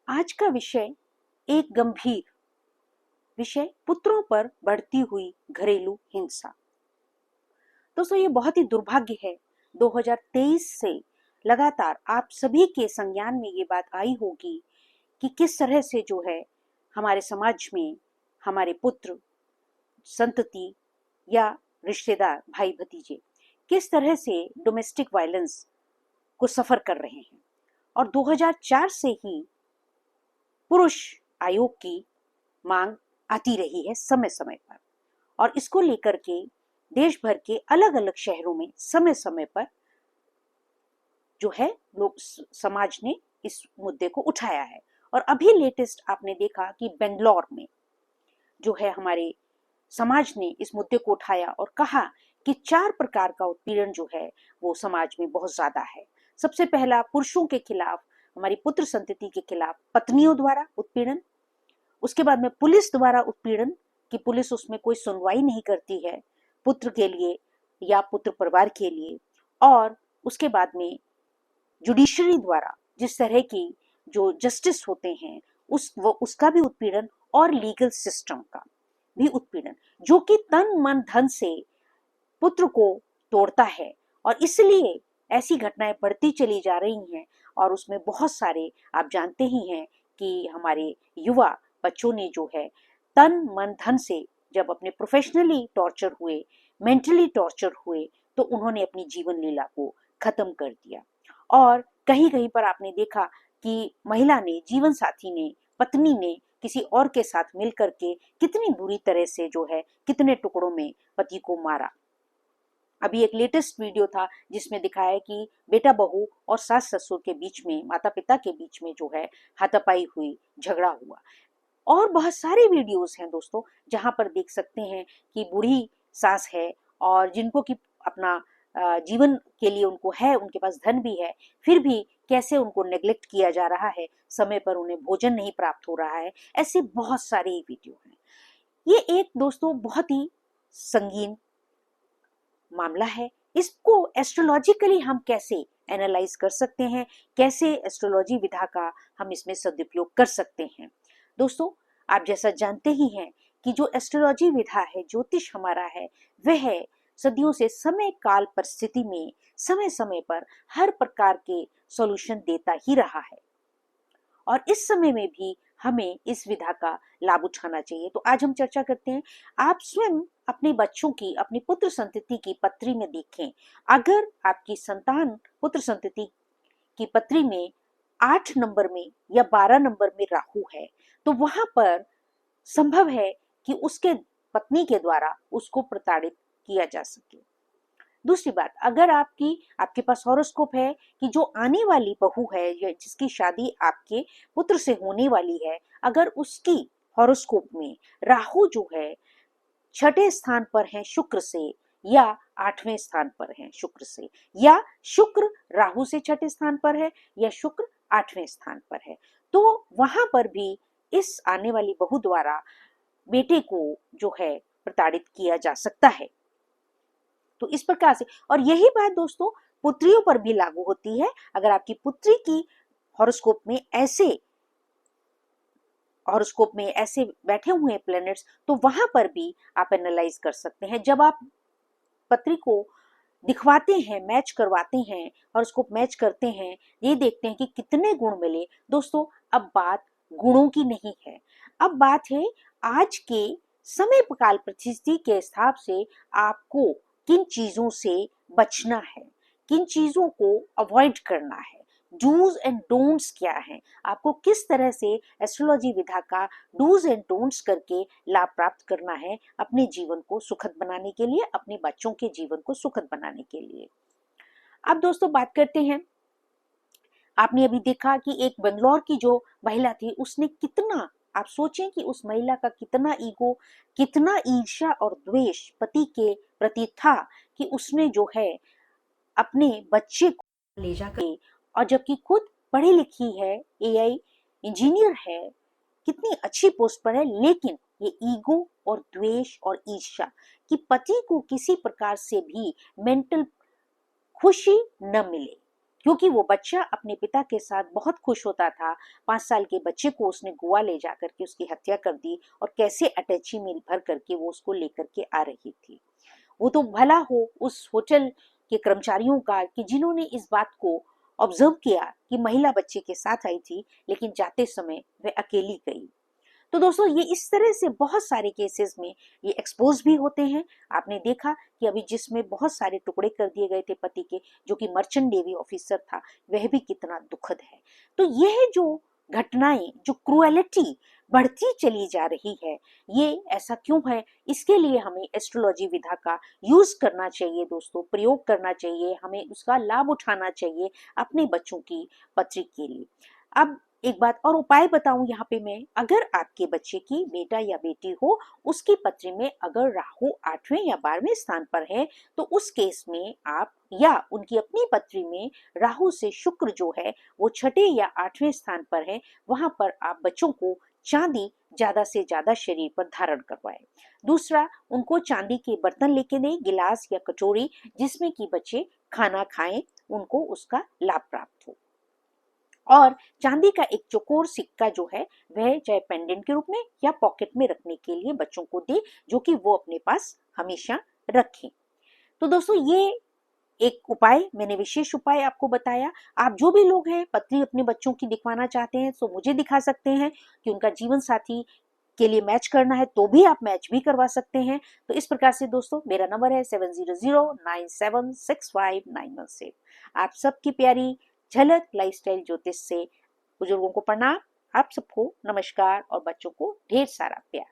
आज का विषय एक गंभीर विषय, पुत्रों पर बढ़ती हुई घरेलू हिंसा। दोस्तों, ये बहुत ही दुर्भाग्य है। 2023 से लगातार आप सभी के संज्ञान में ये बात आई होगी कि किस तरह से जो है हमारे समाज में हमारे पुत्र, संतति या रिश्तेदार, भाई भतीजे किस तरह से डोमेस्टिक वायलेंस को सफर कर रहे हैं। और 2004 से ही पुरुष आयोग की मांग आती रही है समय समय पर, और इसको लेकर के देश भर के अलग अलग शहरों में समय समय पर जो है लोग समाज ने इस मुद्दे को उठाया है। और अभी लेटेस्ट आपने देखा कि बेंगलोर में जो है हमारे समाज ने इस मुद्दे को उठाया और कहा कि 4 प्रकार का उत्पीड़न जो है वो समाज में बहुत ज्यादा है। सबसे पहला, पुरुषों के खिलाफ, हमारी पुत्र संतति के खिलाफ पत्नियों द्वारा उत्पीड़न। उसके बाद में पुलिस द्वारा उत्पीड़न, कि पुलिस उसमें कोई सुनवाई नहीं करती है पुत्र के लिए या पुत्र परिवार के लिए। और उसके बाद में जुडिशरी द्वारा जिस तरह की जो जस्टिस होते हैं उसका भी उत्पीड़न, और लीगल सिस्टम का भी उत्पीड़न, जो कि तन मन धन से पुत्र को तोड़ता है। और इसलिए ऐसी घटनाएं बढ़ती चली जा रही हैं। और उसमें बहुत सारे, आप जानते ही हैं कि हमारे युवा बच्चों ने जो है तन मन धन से जब अपने प्रोफेशनली टॉर्चर हुए, मेंटली टॉर्चर हुए, तो उन्होंने अपनी जीवन लीला को खत्म कर दिया। और कहीं कहीं पर आपने देखा कि महिला ने, जीवन साथी ने, पत्नी ने किसी और के साथ मिलकर के कितनी बुरी तरह से जो है कितने टुकड़ों में पति को मारा। अभी एक लेटेस्ट वीडियो था जिसमें दिखाया कि बेटा बहू और सास ससुर के बीच में, माता पिता के बीच में जो है हाथापाई हुई, झगड़ा हुआ। और बहुत सारे वीडियोस हैं दोस्तों जहां पर देख सकते हैं कि बूढ़ी सास है और जिनको कि अपना जीवन के लिए उनको है, उनके पास धन भी है, फिर भी कैसे उनको नेग्लेक्ट किया जा रहा है, समय पर उन्हें भोजन नहीं प्राप्त हो रहा है। ऐसे बहुत सारे वीडियो हैं। ये एक दोस्तों बहुत ही संगीन मामला है। इसको एस्ट्रोलॉजिकली हम कैसे एनालाइज कर सकते हैं, कैसे एस्ट्रोलॉजी विधा का हम इसमें सदुपयोग कर सकते हैं। दोस्तों, आप जैसा जानते ही हैं कि जो एस्ट्रोलॉजी विधा है, ज्योतिष हमारा है, वह सदियों से समय काल परिस्थिति में समय समय पर हर प्रकार के सॉल्यूशन देता ही रहा है। और इस समय में भी हमें इस विधा का लाभ उठाना चाहिए। तो आज हम चर्चा करते हैं। आप स्वयं अपने बच्चों की, अपनी पुत्र संतति की पत्री में देखें, अगर आपकी संतान पुत्र संतति की पत्री में 8 नंबर में या 12 नंबर में राहु है, तो वहां पर संभव है कि उसके पत्नी के द्वारा उसको प्रताड़ित किया जा सके। दूसरी बात, अगर आपके पास हॉरोस्कोप है कि जो आने वाली बहू है या जिसकी शादी आपके पुत्र से होने वाली है, अगर उसकी हॉरोस्कोप में राहु जो है 6ठे स्थान पर है शुक्र से, या 8वें स्थान पर है शुक्र से, या शुक्र राहु से 6ठे स्थान पर है, या शुक्र 8वें स्थान पर है, तो वहां पर भी इस आने वाली बहू द्वारा बेटे को जो है प्रताड़ित किया जा सकता है। तो इस प्रकार से, और यही बात दोस्तों पुत्रियों पर भी लागू होती है। अगर आपकी पुत्री की हॉरोस्कोप में ऐसे बैठे हुए हैं प्लैनेट्स, तो वहां पर भी आप एनालाइज कर सकते हैं। जब आप पत्री को दिखवाते हैं, मैच करवाते हैं, हॉरोस्कोप मैच करते हैं, ये देखते हैं कि कितने गुण मिले। दोस्तों, अब बात गुणों की नहीं है, अब बात है आज के समय काल परिस्थिति के हिसाब से आपको किन चीजों से बचना है, किन चीजों को अवॉइड करना है, डूज एंड डोंट्स क्या है, आपको किस तरह से एस्ट्रोलॉजी विधा का डूज एंड डोंट्स करके लाभ प्राप्त करना है अपने जीवन को सुखद बनाने के लिए, अपने बच्चों के जीवन को सुखद बनाने के लिए। अब दोस्तों बात करते हैं, आपने अभी देखा कि एक बेंगलोर की जो महिला थी, उसने कितना, आप सोचें कि उस महिला का कितना ईगो, कितना ईर्ष्या और द्वेष पति के प्रति था कि उसने जो है अपने बच्चे को ले जाकर, और जबकि खुद पढ़ी लिखी है, एआई इंजीनियर है, कितनी अच्छी पोस्ट पर है, लेकिन ये ईगो और द्वेष और ईर्ष्या कि पति को किसी प्रकार से भी मेंटल खुशी न मिले, क्योंकि वो बच्चा अपने पिता के साथ बहुत खुश होता था। 5 साल के बच्चे को उसने गोवा ले जाकर के उसकी हत्या कर दी और कैसे अटैची में भर करके वो उसको लेकर के आ रही थी। वो तो भला हो उस होटल के कर्मचारियों का कि जिन्होंने इस बात को ऑब्जर्व किया कि महिला बच्चे के साथ आई थी, लेकिन जाते समय वह अकेली गई। तो दोस्तों, ये इस तरह से बहुत सारे केसेस में ये एक्सपोज भी होते हैं। आपने देखा कि अभी जिसमें बहुत सारे टुकड़े कर दिए गए थे पति के, जो कि मर्चेंट नेवी ऑफिसर था, वह भी कितना दुखद है। तो यह जो घटनाएं, जो क्रूएलिटी बढ़ती चली जा रही है, ये ऐसा क्यों है? इसके लिए हमें एस्ट्रोलॉजी विधा का यूज करना चाहिए दोस्तों, प्रयोग करना चाहिए, हमें उसका लाभ उठाना चाहिए अपने बच्चों की पत्री के लिए। अब एक बात और उपाय बताऊं यहाँ पे मैं, अगर आपके बच्चे की बेटा या बेटी हो, उसकी पत्री में अगर राहु 8वें या 12वें स्थान पर है, तो उस केस में आप, या उनकी अपनी पत्री में राहु से शुक्र जो है वो 6ठे या 8वें स्थान पर है, वहां पर आप बच्चों को चांदी ज्यादा से ज्यादा शरीर पर धारण करवाएं। दूसरा, उनको चांदी के बर्तन लेके दें, गिलास या कटोरी, जिसमें कि बच्चे खाना खाएं, उनको उसका लाभ प्राप्त हो। और चांदी का एक चौकोर सिक्का जो है वह चाहे पेंडेंट के रूप में या पॉकेट में रखने के लिए बच्चों को दे, जो कि वो अपने पास हमेशा रखें। तो दोस्तों, ये एक उपाय मैंने, विशेष उपाय आपको बताया। आप जो भी लोग हैं पत्री अपने बच्चों की दिखवाना चाहते हैं तो मुझे दिखा सकते हैं, कि उनका जीवन साथी के लिए मैच करना है तो भी आप मैच भी करवा सकते हैं। तो इस प्रकार से दोस्तों, मेरा नंबर है 7009765916। आप सबकी प्यारी झलक लाइफस्टाइल ज्योतिष से बुजुर्गों को प्रणाम, आप सबको नमस्कार और बच्चों को ढेर सारा प्यार।